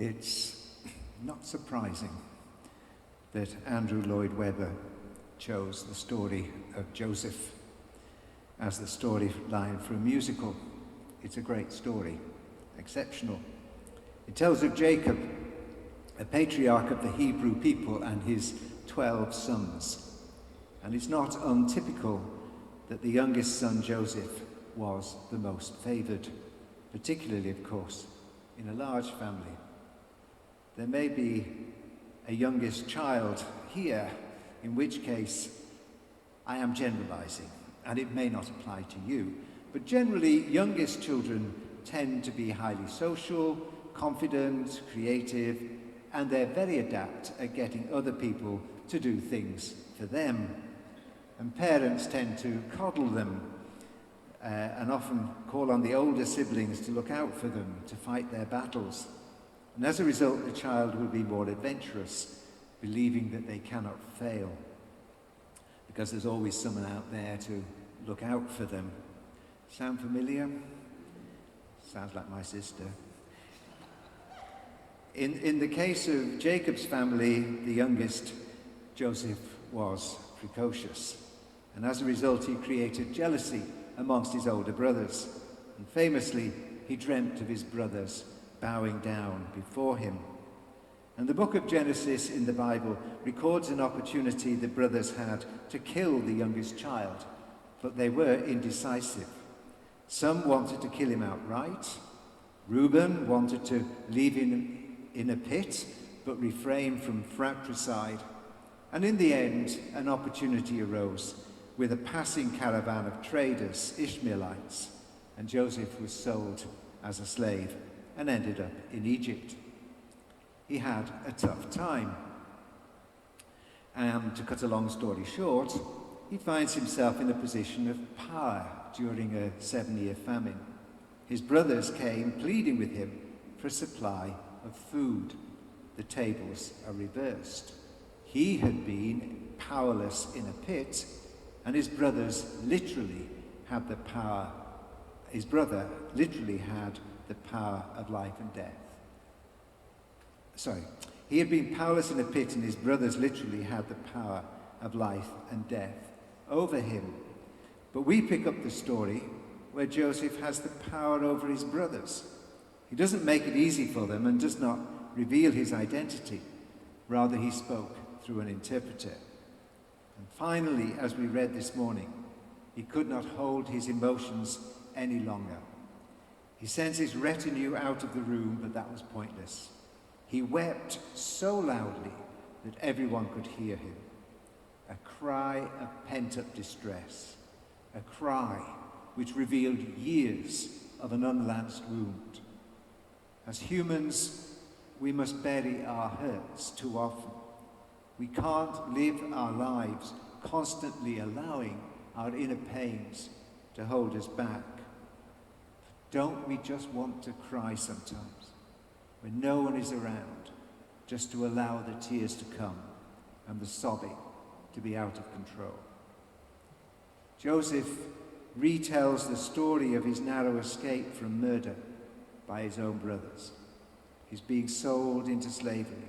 It's not surprising that Andrew Lloyd Webber chose the story of Joseph as the storyline for a musical. It's a great story, exceptional. It tells of Jacob, a patriarch of the Hebrew people, and his 12 sons. And it's not untypical that the youngest son, Joseph, was the most favoured, particularly, of course, in a large family. There may be a youngest child here, in which case I am generalizing, and it may not apply to you. But generally, youngest children tend to be highly social, confident, creative, and they're very adept at getting other people to do things for them. And parents tend to coddle them and often call on the older siblings to look out for them, to fight their battles. And as a result, the child will be more adventurous, believing that they cannot fail, because there's always someone out there to look out for them. Sound familiar? Sounds like my sister. In the case of Jacob's family, the youngest, Joseph, was precocious. And as a result, he created jealousy amongst his older brothers. And famously, he dreamt of his brothers bowing down before him. And the book of Genesis in the Bible records an opportunity the brothers had to kill the youngest child, but they were indecisive. Some wanted to kill him outright. Reuben wanted to leave him in a pit, but refrain from fratricide. And in the end, an opportunity arose with a passing caravan of traders, Ishmaelites, and Joseph was sold as a slave and ended up in Egypt. He had a tough time. And to cut a long story short, he finds himself in a position of power during a 7-year famine. His brothers came pleading with him for a supply of food. The tables are reversed. He had been powerless in a pit, and his brothers literally had the power. His brother literally had the power of life and death. He had been powerless in a pit, and his brothers literally had the power of life and death over him. But we pick up the story where Joseph has the power over his brothers. He doesn't make it easy for them and does not reveal his identity. Rather, he spoke through an interpreter. And finally, as we read this morning, he could not hold his emotions any longer. He sends his retinue out of the room, but that was pointless. He wept so loudly that everyone could hear him. A cry of pent-up distress, a cry which revealed years of an unlanced wound. As humans, we must bury our hurts too often. We can't live our lives constantly allowing our inner pains to hold us back. Don't we just want to cry sometimes when no one is around, just to allow the tears to come and the sobbing to be out of control? Joseph retells the story of his narrow escape from murder by his own brothers, his being sold into slavery,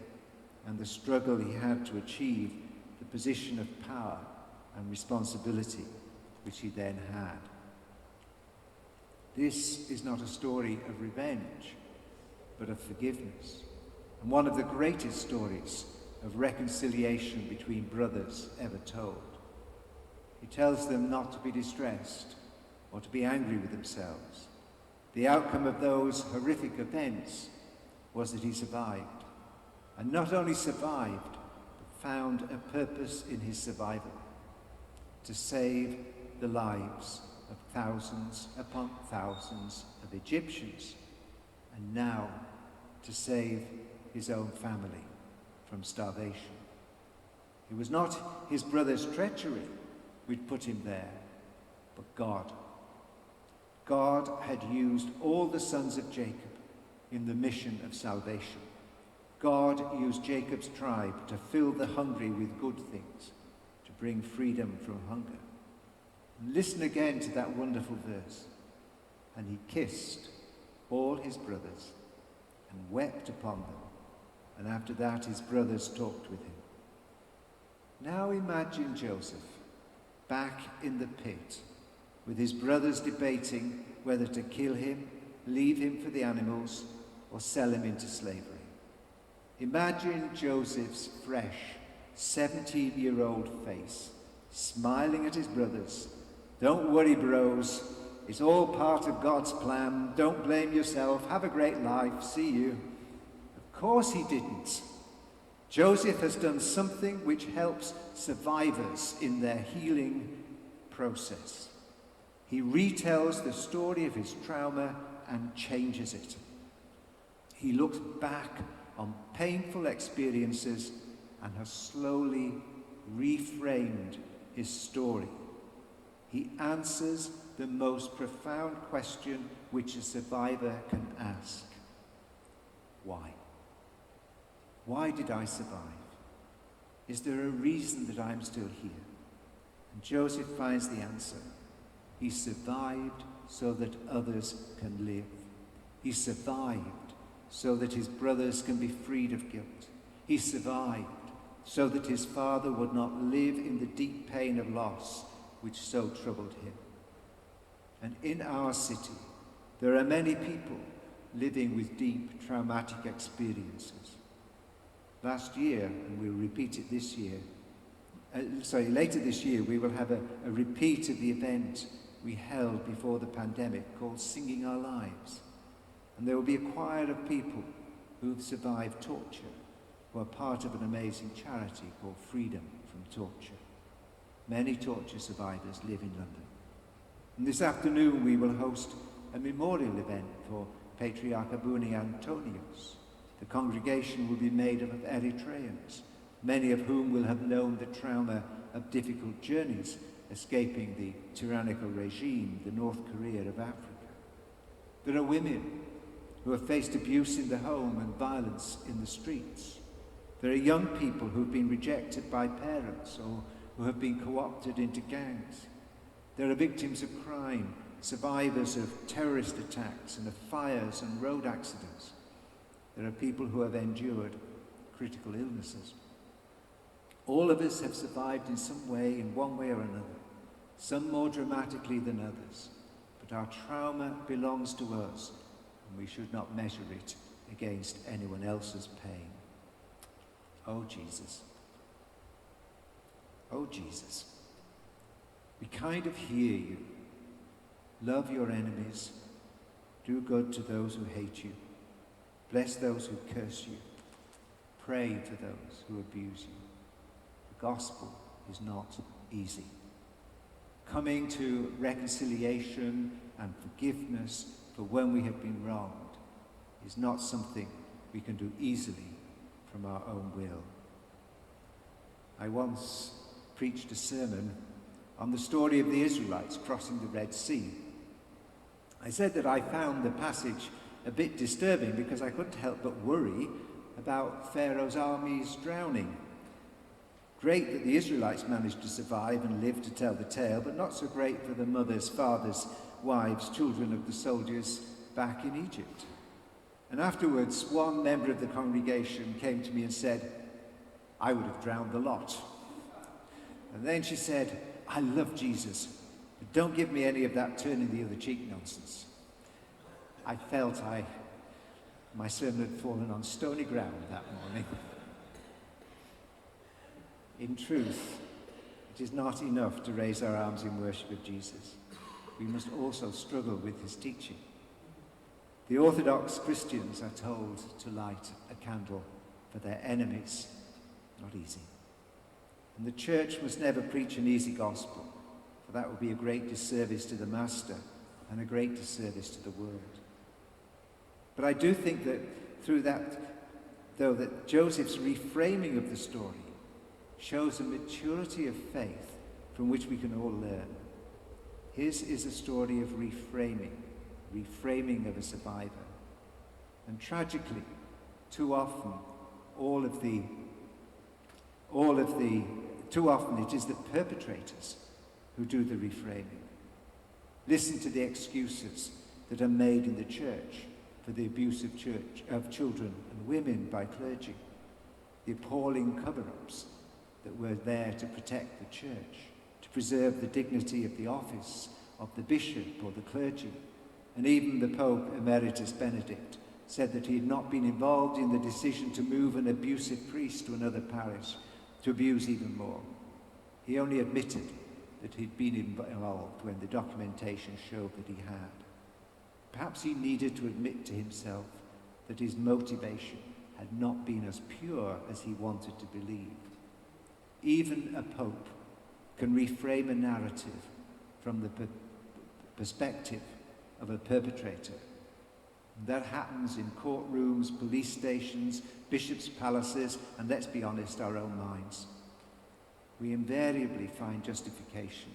and the struggle he had to achieve the position of power and responsibility which he then had. This is not a story of revenge, but of forgiveness, and one of the greatest stories of reconciliation between brothers ever told. He tells them not to be distressed or to be angry with themselves. The outcome of those horrific events was that he survived, and not only survived, but found a purpose in his survival: to save the lives of thousands upon thousands of Egyptians, and now to save his own family from starvation. It was not his brother's treachery which put him there, but God. God had used all the sons of Jacob in the mission of salvation. God used Jacob's tribe to fill the hungry with good things, to bring freedom from hunger. And listen again to that wonderful verse. And he kissed all his brothers and wept upon them. And after that his brothers talked with him. Now imagine Joseph back in the pit, with his brothers debating whether to kill him, leave him for the animals, or sell him into slavery. Imagine Joseph's fresh 17-year-old face, smiling at his brothers. Don't worry, bros. It's all part of God's plan. Don't blame yourself. Have a great life. See you. Of course he didn't. Joseph has done something which helps survivors in their healing process. He retells the story of his trauma and changes it. He looks back on painful experiences and has slowly reframed his story. He answers the most profound question which a survivor can ask. Why? Why did I survive? Is there a reason that I'm still here? And Joseph finds the answer. He survived so that others can live. He survived so that his brothers can be freed of guilt. He survived so that his father would not live in the deep pain of loss which so troubled him. And in our city, there are many people living with deep traumatic experiences. Last year, and we'll repeat it this year, later this year, we will have a repeat of the event we held before the pandemic called Singing Our Lives. And there will be a choir of people who've survived torture, who are part of an amazing charity called Freedom from Torture. Many torture survivors live in London. And this afternoon we will host a memorial event for Patriarch Abuni Antonios. The congregation will be made up of Eritreans, many of whom will have known the trauma of difficult journeys escaping the tyrannical regime, the North Korea of Africa. There are women who have faced abuse in the home and violence in the streets. There are young people who've been rejected by parents or who have been co-opted into gangs. There are victims of crime, survivors of terrorist attacks and of fires and road accidents. There are people who have endured critical illnesses. All of us have survived in some way, in one way or another, some more dramatically than others. But our trauma belongs to us, and we should not measure it against anyone else's pain. Oh, Jesus. Oh, Jesus. We kind of hear you. Love your enemies. Do good to those who hate you. Bless those who curse you. Pray for those who abuse you. The gospel is not easy. Coming to reconciliation and forgiveness for when we have been wronged is not something we can do easily from our own will. I once preached a sermon on the story of the Israelites crossing the Red Sea. I said that I found the passage a bit disturbing because I couldn't help but worry about Pharaoh's armies drowning. Great that the Israelites managed to survive and live to tell the tale, but not so great for the mothers, fathers, wives, children of the soldiers back in Egypt. And afterwards, one member of the congregation came to me and said, I would have drowned the lot. And then she said, I love Jesus, but don't give me any of that turning the other cheek nonsense. I felt my sermon had fallen on stony ground that morning. In truth, it is not enough to raise our arms in worship of Jesus. We must also struggle with his teaching. The Orthodox Christians are told to light a candle for their enemies. Not easy. And the church must never preach an easy gospel, for that would be a great disservice to the Master and a great disservice to the Word. But I do think that through that, though, that Joseph's reframing of the story shows a maturity of faith from which we can all learn. His is a story of reframing of a survivor. And tragically, too often it is the perpetrators who do the reframing. Listen to the excuses that are made in the church for for the abuse of children and women by clergy, the appalling cover-ups that were there to protect the church, to preserve the dignity of the office of the bishop or the clergy. And even the Pope Emeritus Benedict said that he had not been involved in the decision to move an abusive priest to another parish to abuse even more. He only admitted that he'd been involved when the documentation showed that he had. Perhaps he needed to admit to himself that his motivation had not been as pure as he wanted to believe. Even a pope can reframe a narrative from the perspective of a perpetrator. And that happens in courtrooms, police stations, bishops' palaces, and let's be honest, our own minds. We invariably find justification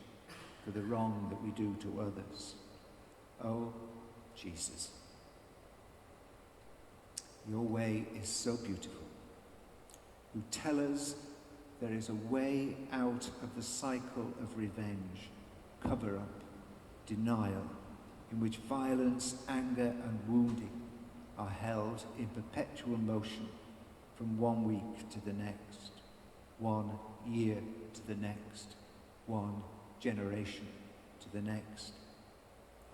for the wrong that we do to others. Oh, Jesus, your way is so beautiful. You tell us there is a way out of the cycle of revenge, cover-up, denial, in which violence, anger, and wounding are held in perpetual motion from 1 week to the next, 1 year to the next, 1 generation to the next.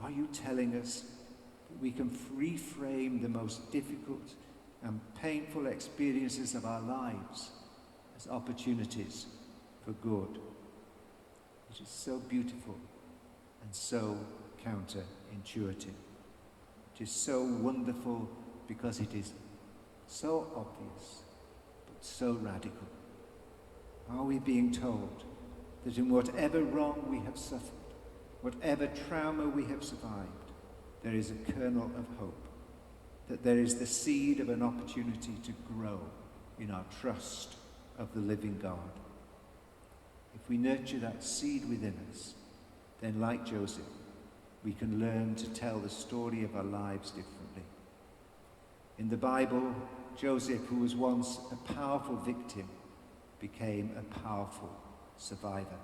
Are you telling us that we can reframe the most difficult and painful experiences of our lives as opportunities for good? It is so beautiful and so counterintuitive. It is so wonderful because it is so obvious, but so radical. Are we being told that in whatever wrong we have suffered, whatever trauma we have survived, there is a kernel of hope, that there is the seed of an opportunity to grow in our trust of the living God? If we nurture that seed within us, then like Joseph, we can learn to tell the story of our lives differently. In the Bible, Joseph, who was once a powerful victim, became a powerful survivor.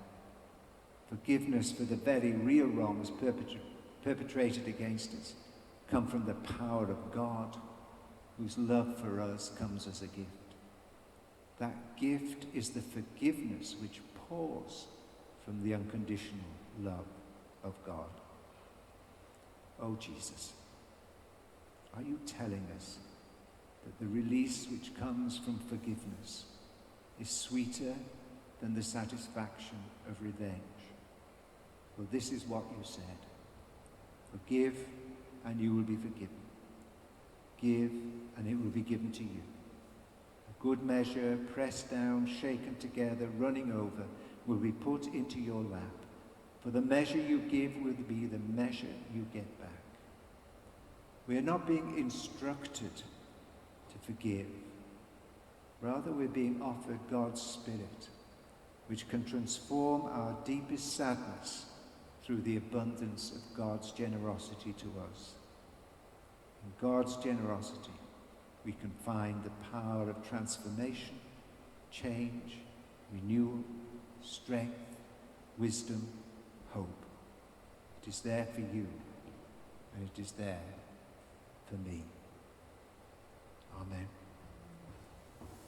Forgiveness for the very real wrongs perpetrated against us come from the power of God, whose love for us comes as a gift. That gift is the forgiveness which pours from the unconditional love of God. Oh, Jesus, are you telling us that the release which comes from forgiveness is sweeter than the satisfaction of revenge? Well, this is what you said. Forgive, and you will be forgiven. Give, and it will be given to you. A good measure, pressed down, shaken together, running over, will be put into your lap. For the measure you give will be the measure you get back. We are not being instructed to forgive. Rather, we're being offered God's Spirit, which can transform our deepest sadness through the abundance of God's generosity to us. In God's generosity, we can find the power of transformation, change, renewal, strength, wisdom, hope. It is there for you, and it is there for me. Amen.